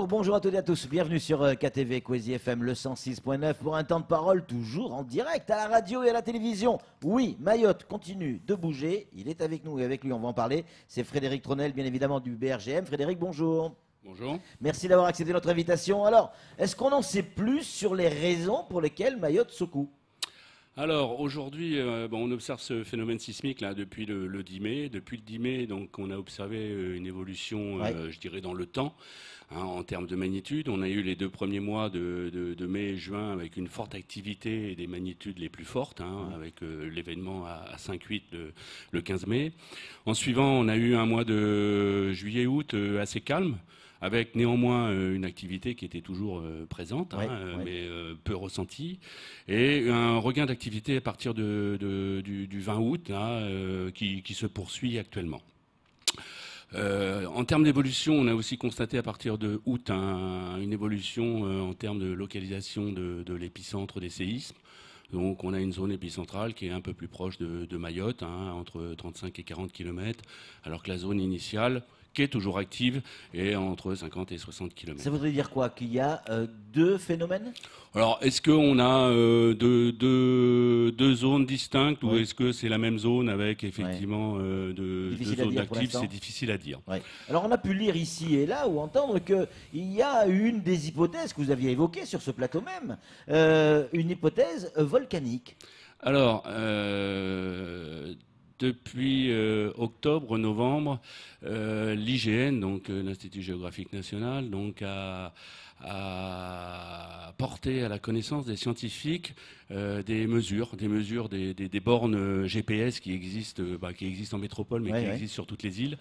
Alors bonjour à toutes et à tous, bienvenue sur KTV Kwezi FM le 106.9 pour un temps de parole toujours en direct à la radio et à la télévision. Oui, Mayotte continue de bouger, il est avec nous et avec lui on va en parler. C'est Frédéric Tronel bien évidemment du BRGM. Frédéric, bonjour. Bonjour. Merci d'avoir accepté notre invitation. Alors, est-ce qu'on en sait plus sur les raisons pour lesquelles Mayotte secoue ? Alors aujourd'hui, on observe ce phénomène sismique là depuis le 10 mai. Depuis le 10 mai, donc on a observé une évolution, je dirais, dans le temps, en termes de magnitude. On a eu les 2 premiers mois de mai et juin avec une forte activité et des magnitudes les plus fortes, avec l'événement à 5,8 le 15 mai. En suivant, on a eu un mois de juillet-août assez calme, avec néanmoins une activité qui était toujours présente, mais peu ressentie, et un regain d'activité à partir du 20 août qui se poursuit actuellement. En termes d'évolution, on a aussi constaté à partir de août une évolution en termes de localisation de l'épicentre des séismes. Donc on a une zone épicentrale qui est un peu plus proche de Mayotte, entre 35 et 40 km, alors que la zone initiale, qui est toujours active, est entre 50 et 60 km. Ça voudrait dire quoi? Qu'il y a deux phénomènes? Alors, est-ce qu'on a deux zones distinctes ou est-ce que c'est la même zone avec effectivement deux zones actives? C'est difficile à dire. Alors, on a pu lire ici et là ou entendre qu'il y a une des hypothèses que vous aviez évoquées sur ce plateau même, une hypothèse volcanique. Alors, depuis octobre, novembre, l'IGN, donc l'Institut géographique national, donc a porté à la connaissance des scientifiques des mesures des bornes GPS qui existent en métropole, mais qui existent sur toutes les îles.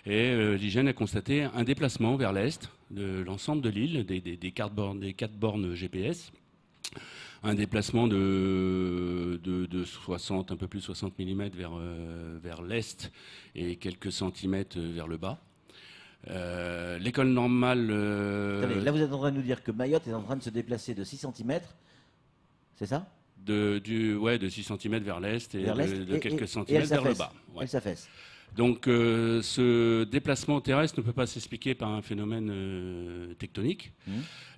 Et l'IGN a constaté un déplacement vers l'est de l'ensemble de l'île, des 4 bornes GPS. Un déplacement de 60, un peu plus de 60 mm vers l'est et quelques centimètres vers le bas. L'école normale... Attendez, là vous êtes en train de nous dire que Mayotte est en train de se déplacer de 6 cm, c'est ça? de 6 cm vers l'est et de quelques centimètres vers le bas. Elle s'affaisse. Donc ce déplacement terrestre ne peut pas s'expliquer par un phénomène tectonique.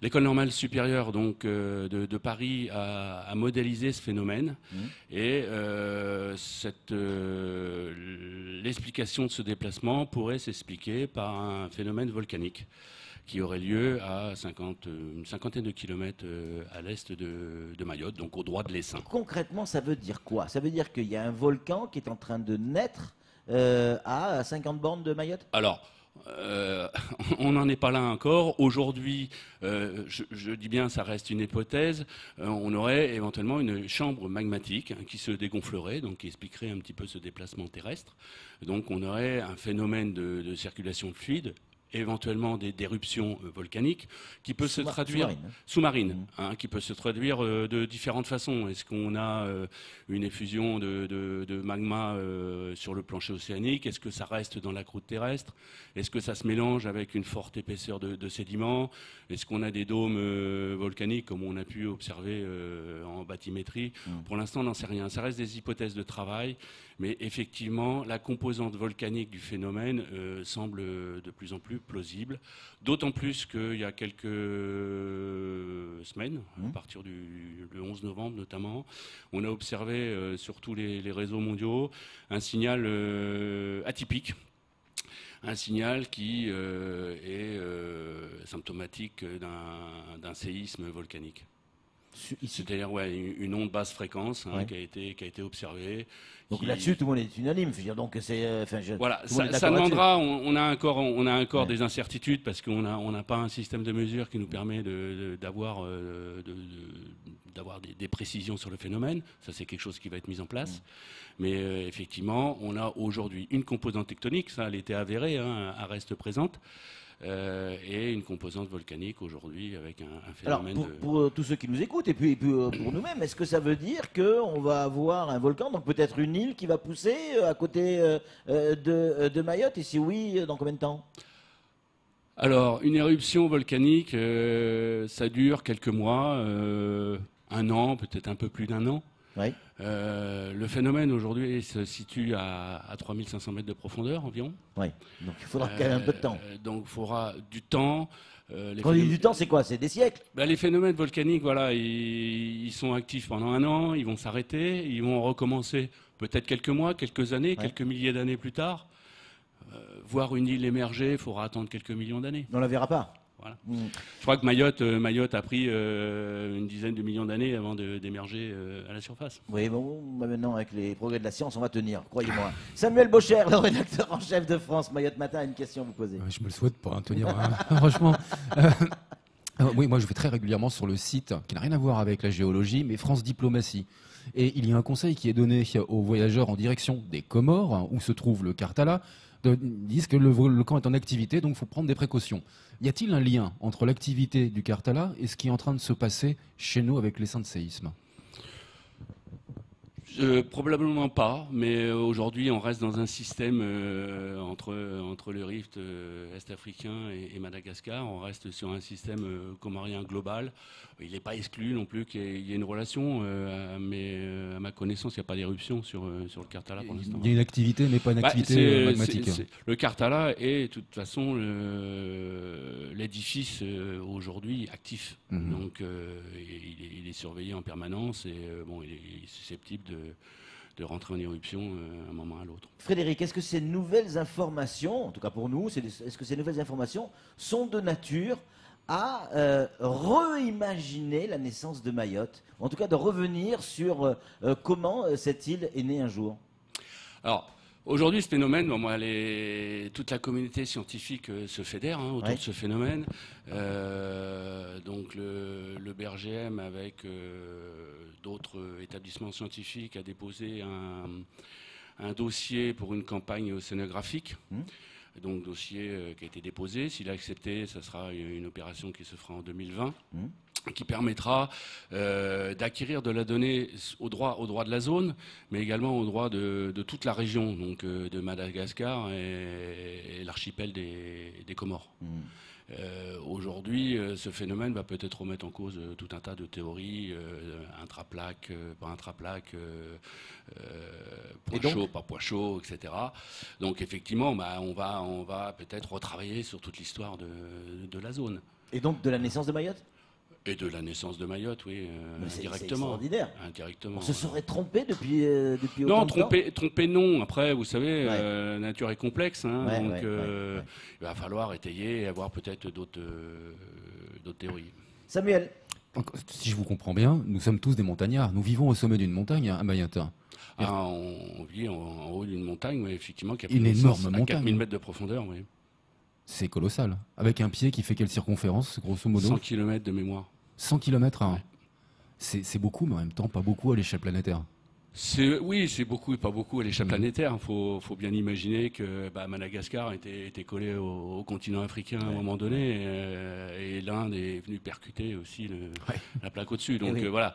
L'école normale supérieure donc, de Paris a modélisé ce phénomène et l'explication de ce déplacement pourrait s'expliquer par un phénomène volcanique qui aurait lieu à une cinquantaine de kilomètres à l'est de Mayotte, donc au droit de l'Essin. Concrètement, ça veut dire quoi? Ça veut dire qu'il y a un volcan qui est en train de naître à 50 bornes de Mayotte? Alors, on n'en est pas là encore. Aujourd'hui, je dis bien, ça reste une hypothèse. On aurait éventuellement une chambre magmatique qui se dégonflerait, donc qui expliquerait un petit peu ce déplacement terrestre. Donc, on aurait un phénomène de circulation de fluide, éventuellement d'éruptions volcaniques, qui peut se traduire sous-marine, qui peut se traduire de différentes façons. Est-ce qu'on a une effusion de magma sur le plancher océanique? Est-ce que ça reste dans la croûte terrestre? Est-ce que ça se mélange avec une forte épaisseur de sédiments? Est-ce qu'on a des dômes volcaniques comme on a pu observer en bathymétrie? Pour l'instant, on n'en sait rien. Ça reste des hypothèses de travail, mais effectivement, la composante volcanique du phénomène semble de plus en plus plausible, d'autant plus qu'il y a quelques semaines, à partir le 11 novembre notamment, on a observé sur tous les réseaux mondiaux un signal atypique, un signal qui est symptomatique d'un séisme volcanique. C'est-à-dire une onde basse fréquence qui a été observée. Donc là-dessus, tout le monde est unanime. Je veux dire, donc c'est. Voilà, ça demandera. On a encore des incertitudes parce qu'on n'a pas un système de mesure qui nous permet d'avoir des précisions sur le phénomène. Ça, c'est quelque chose qui va être mis en place. Mais effectivement, on a aujourd'hui une composante tectonique. Ça, elle était avérée, elle reste présente. Et une composante volcanique aujourd'hui avec un phénomène. Alors, pour tous ceux qui nous écoutent et puis pour nous-mêmes, est-ce que ça veut dire qu'on va avoir un volcan, donc peut-être une île qui va pousser à côté de Mayotte? Et si oui, dans combien de temps? Alors, une éruption volcanique, ça dure quelques mois, un an, peut-être un peu plus d'un an. Oui. Le phénomène aujourd'hui se situe à 3500 mètres de profondeur environ. Oui. Donc il faudra quand même un peu de temps. Donc il faudra du temps. Quand on dit du temps, c'est quoi? C'est des siècles? Les phénomènes volcaniques, voilà, ils sont actifs pendant un an, ils vont s'arrêter, ils vont recommencer peut-être quelques mois, quelques années, quelques milliers d'années plus tard. Voir une île émerger, il faudra attendre quelques millions d'années. On ne la verra pas. Voilà. Je crois que Mayotte a pris une dizaine de millions d'années avant d'émerger à la surface. Oui, bon, maintenant, avec les progrès de la science, on va tenir, croyez-moi. Samuel Bocher, le rédacteur en chef de France Mayotte Matin, a une question à vous poser. Je me le souhaite pas, tenir, franchement. Oui, moi je vais très régulièrement sur le site qui n'a rien à voir avec la géologie, mais France Diplomatie. Et il y a un conseil qui est donné aux voyageurs en direction des Comores, où se trouve le Karthala. Ils disent que le camp est en activité, donc il faut prendre des précautions. Y a-t-il un lien entre l'activité du Karthala et ce qui est en train de se passer chez nous avec les de séisme? Probablement pas, mais aujourd'hui on reste dans un système entre le rift est-africain et Madagascar. On reste sur un système comorien global. Il n'est pas exclu non plus qu'il y ait une relation, mais à ma connaissance, il n'y a pas d'éruption sur le Karthala pour l'instant. Il y a une activité, mais pas une activité magmatique. Le Karthala est de toute façon l'édifice aujourd'hui actif. Donc il est surveillé en permanence et il est susceptible de rentrer en éruption à un moment à l'autre. Frédéric, est-ce que ces nouvelles informations, en tout cas pour nous, est-ce que ces nouvelles informations sont de nature à reimaginer la naissance de Mayotte, en tout cas de revenir sur comment cette île est née un jour? Alors, aujourd'hui, ce phénomène, toute la communauté scientifique se fédère autour de ce phénomène. Donc le BRGM, avec d'autres établissements scientifiques, a déposé un dossier pour une campagne océanographique. Donc dossier qui a été déposé. S'il est accepté, ça sera une opération qui se fera en 2020. Qui permettra d'acquérir de la donnée au droit de la zone, mais également au droit de toute la région, donc de Madagascar et l'archipel des Comores. Aujourd'hui, ce phénomène va peut-être remettre en cause tout un tas de théories, intraplaque, pas intraplaque, point chaud, pas point chaud, etc. Donc effectivement, on va peut-être retravailler sur toute l'histoire de la zone. Et donc de la naissance de Mayotte? Et de la naissance de Mayotte, oui, indirectement. C'est extraordinaire. Indirectement. On se serait trompé depuis non, autant de temps? trompé non. Après, vous savez, la nature est complexe, donc il va falloir étayer et avoir peut-être d'autres théories. Samuel. Si je vous comprends bien, nous sommes tous des montagnards. Nous vivons au sommet d'une montagne à Mayotte. On vit en haut d'une montagne, effectivement, qui a une énorme montagne. 4000 mètres de profondeur, oui. C'est colossal. Avec un pied qui fait quelle circonférence, grosso modo? 100 km de mémoire. 100 km, c'est beaucoup, mais en même temps pas beaucoup à l'échelle planétaire. Oui, c'est beaucoup et pas beaucoup à l'échelle planétaire. Faut bien imaginer que Madagascar était collé au continent africain à un moment donné, et l'Inde est venue percuter aussi la plaque au-dessus. Donc voilà,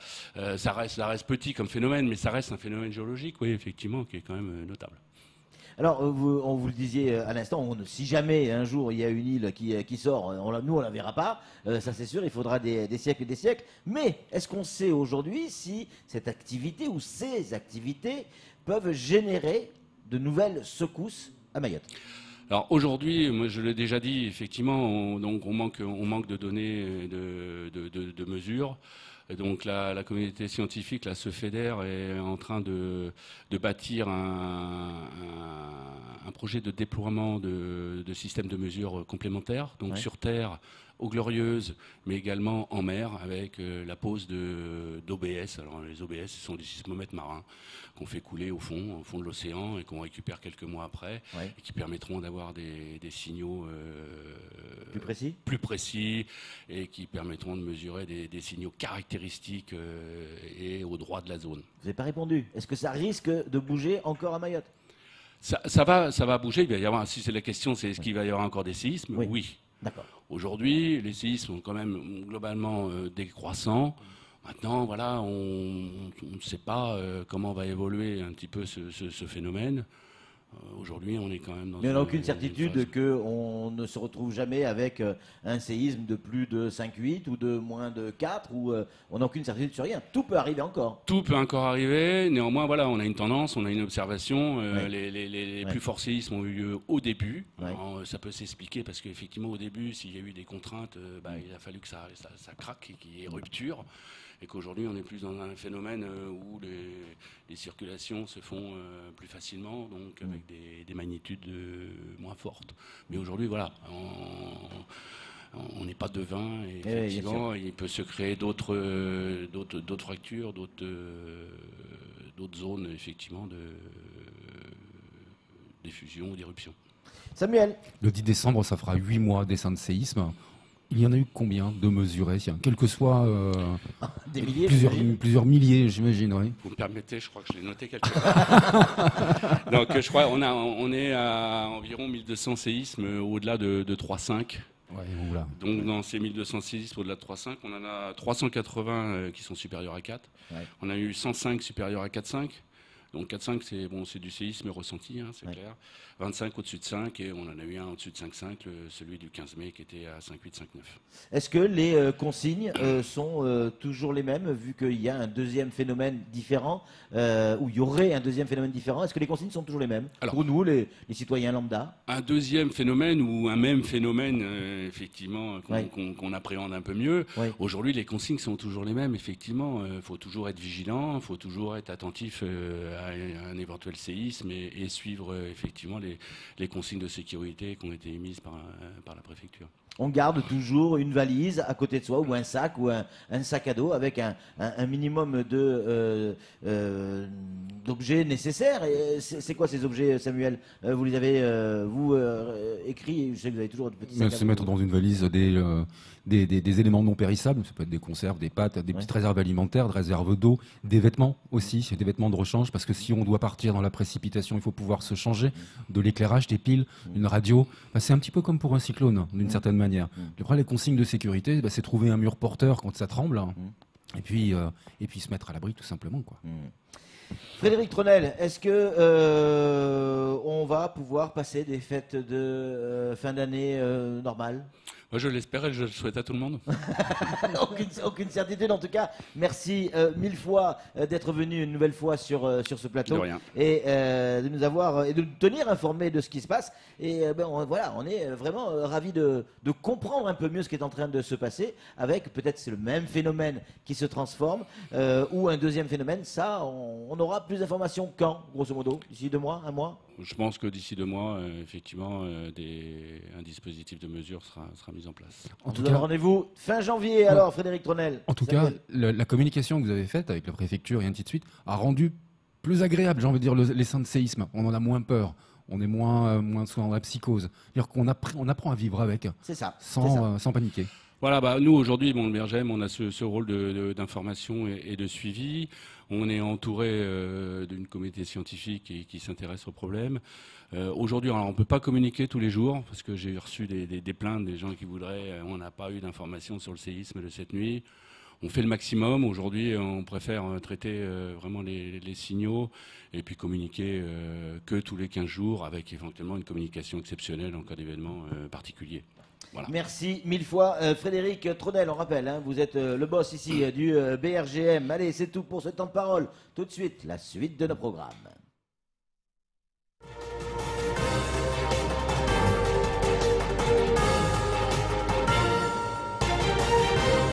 ça reste petit comme phénomène, mais ça reste un phénomène géologique, oui, effectivement, qui est quand même notable. Alors, on vous le disiez à l'instant, si jamais un jour il y a une île qui sort, nous on la verra pas, ça c'est sûr, il faudra des siècles et des siècles. Mais est-ce qu'on sait aujourd'hui si cette activité ou ces activités peuvent générer de nouvelles secousses à Mayotte? Alors aujourd'hui, moi je l'ai déjà dit, effectivement, on manque de données, de mesures. Et donc la communauté scientifique se fédère et est en train de bâtir un projet de déploiement de systèmes de mesures complémentaires, donc sur Terre, eaux glorieuses, mais également en mer, avec la pose d'OBS. Alors les OBS, ce sont des sismomètres marins qu'on fait couler au fond de l'océan et qu'on récupère quelques mois après, et qui permettront d'avoir des signaux plus précis et qui permettront de mesurer des signaux caractéristiques et au droit de la zone. Vous n'avez pas répondu. Est-ce que ça risque de bouger encore à Mayotte? Ça va bouger. Il va y avoir, si c'est la question, c'est est-ce qu'il va y avoir encore des séismes? Oui. D'accord. Aujourd'hui, les séismes sont quand même globalement décroissants. Maintenant, voilà, on ne sait pas comment va évoluer un petit peu ce phénomène. Aujourd'hui, on est quand même dans Mais on n'a aucune une certitude qu'on ne se retrouve jamais avec un séisme de plus de 5,8 ou de moins de 4, ou on n'a aucune certitude sur rien. Tout peut arriver encore. Tout peut encore arriver. Néanmoins, voilà, on a une tendance, on a une observation. Ouais. Les Ouais. plus forts séismes ont eu lieu au début. Ouais. Alors, ça peut s'expliquer parce qu'effectivement, au début, s'il y a eu des contraintes, il a fallu que ça craque et qu'il y ait rupture. Et qu'aujourd'hui, on est plus dans un phénomène où les circulations se font plus facilement, donc avec des magnitudes moins fortes. Mais aujourd'hui, voilà, on n'est pas devin, et Oui, effectivement, il peut se créer d'autres fractures, d'autres zones, effectivement, d'effusion ou d'éruption. Samuel, Le 10 décembre, ça fera 8 mois d'essai de séisme. Il y en a eu combien de mesurés, quel que soit des milliers, plusieurs milliers, j'imagine, oui. Vous me permettez, je crois que je l'ai noté quelque part. Donc je crois on est à environ 1200 séismes au-delà de 3,5. Ouais, voilà. Donc dans ces 1200 séismes au-delà de 3,5, on en a 380 qui sont supérieurs à 4. Ouais. On a eu 105 supérieurs à 4,5. Donc 4,5 c'est du séisme ressenti, c'est Ouais. clair. 25 au-dessus de 5 et on en a eu un au-dessus de 5,5, celui du 15 mai qui était à 5,8, 5,9. est-ce que les consignes sont toujours les mêmes, vu qu'il y a un deuxième phénomène différent, ou il y aurait un deuxième phénomène différent? Est-ce que les consignes sont toujours les mêmes Alors, pour nous, les citoyens lambda? Un deuxième phénomène ou un même phénomène, effectivement, Ouais. qu'on appréhende un peu mieux. Ouais. Aujourd'hui, les consignes sont toujours les mêmes, effectivement. Il faut toujours être vigilant, il faut toujours être attentif à un éventuel séisme et suivre effectivement les consignes de sécurité qui ont été émises par la préfecture. On garde toujours une valise à côté de soi, ou un sac, ou un sac à dos avec un minimum d'objets nécessaires. Et c'est quoi ces objets, Samuel? Vous les avez écrits? Je sais que vous avez toujours votre petit sac à Se dos. mettre dans une valise des éléments non périssables, ça peut être des conserves, des pâtes, des petites réserves alimentaires, des réserves d'eau, des vêtements aussi, des vêtements de rechange, parce que si on doit partir dans la précipitation, il faut pouvoir se changer, de l'éclairage, des piles, une radio. C'est un petit peu comme pour un cyclone, d'une certaine manière. Après, les consignes de sécurité, c'est trouver un mur porteur quand ça tremble, et puis se mettre à l'abri tout simplement, quoi. Frédéric Tronel, est-ce que on va pouvoir passer des fêtes de fin d'année normales? Moi, je l'espère et je le souhaite à tout le monde. Aucune certitude. En tout cas, merci 1000 fois d'être venu une nouvelle fois sur ce plateau. De rien. Et de nous avoir et de nous tenir informés de ce qui se passe. Et voilà, on est vraiment ravis de comprendre un peu mieux ce qui est en train de se passer, avec peut-être c'est le même phénomène qui se transforme, ou un deuxième phénomène. Ça, on aura plus d'informations quand, grosso modo? D'ici 2 mois, 1 mois? Je pense que d'ici 2 mois, effectivement, un dispositif de mesure sera mis en place. On vous donne rendez-vous fin janvier, alors, Frédéric Tronel. En tout cas, la communication que vous avez faite avec la préfecture et ainsi de suite a rendu plus agréable, j'ai envie de dire, l'essai de séisme. On en a moins peur. On est moins souvent dans la psychose. C'est-à-dire qu'on apprend à vivre avec, c'est ça, sans paniquer. Voilà, nous aujourd'hui, le BRGM, on a ce rôle d'information et de suivi. On est entouré d'une comité scientifique qui s'intéresse au problème. Aujourd'hui, on ne peut pas communiquer tous les jours parce que j'ai reçu des plaintes des gens qui voudraient. On n'a pas eu d'informations sur le séisme de cette nuit. On fait le maximum. Aujourd'hui, on préfère traiter vraiment les signaux et puis communiquer que tous les 15 jours avec éventuellement une communication exceptionnelle en cas d'événement particulier. Voilà. Merci 1000 fois. Frédéric Tronel, on rappelle, vous êtes le boss ici du BRGM. Allez, c'est tout pour ce temps de parole. Tout de suite, la suite de nos programmes.